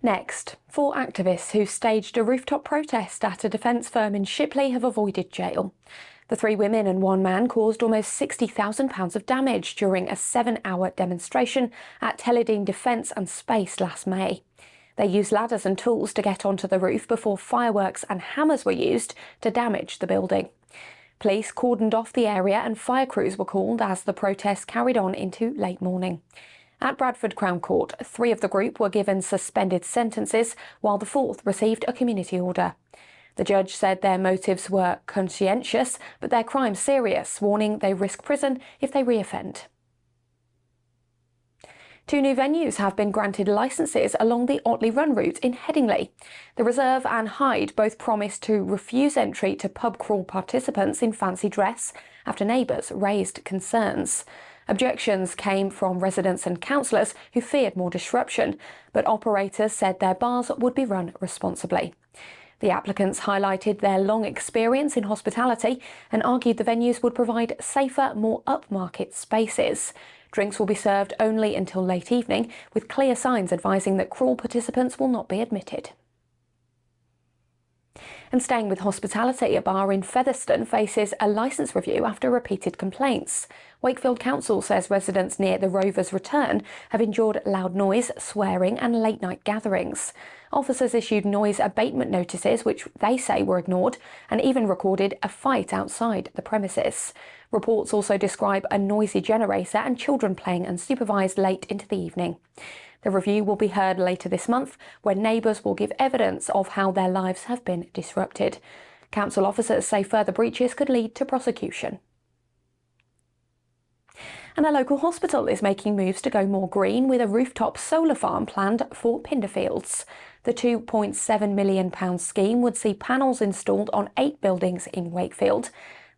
Next, 4 activists who staged a rooftop protest at a defence firm in Shipley have avoided jail. The 3 women and 1 man caused almost £60,000 of damage during a 7-hour demonstration at Teledean Defence and Space last May. They used ladders and tools to get onto the roof before fireworks and hammers were used to damage the building. Police cordoned off the area and fire crews were called as the protest carried on into late morning. At Bradford Crown Court, 3 of the group were given suspended sentences, while the 4th received a community order. The judge said their motives were conscientious, but their crime serious, warning they risk prison if they reoffend. 2 new venues have been granted licences along the Otley Run route in Headingley. The Reserve and Hyde both promised to refuse entry to pub crawl participants in fancy dress after neighbours raised concerns. Objections came from residents and councillors who feared more disruption, but operators said their bars would be run responsibly. The applicants highlighted their long experience in hospitality and argued the venues would provide safer, more upmarket spaces. Drinks will be served only until late evening, with clear signs advising that crawl participants will not be admitted. And staying with hospitality, a bar in Featherstone faces a licence review after repeated complaints. Wakefield Council says residents near the Rover's Return have endured loud noise, swearing and late-night gatherings. Officers issued noise abatement notices, which they say were ignored, and even recorded a fight outside the premises. Reports also describe a noisy generator and children playing unsupervised late into the evening. The review will be heard later this month, when neighbours will give evidence of how their lives have been disrupted. Council officers say further breaches could lead to prosecution. And a local hospital is making moves to go more green with a rooftop solar farm planned for Pinderfields. The £2.7 million scheme would see panels installed on 8 buildings in Wakefield.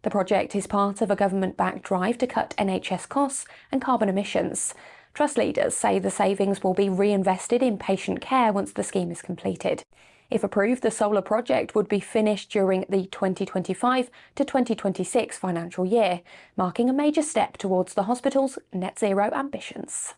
The project is part of a government-backed drive to cut NHS costs and carbon emissions. Trust leaders say the savings will be reinvested in patient care once the scheme is completed. If approved, the solar project would be finished during the 2025 to 2026 financial year, marking a major step towards the hospital's net zero ambitions.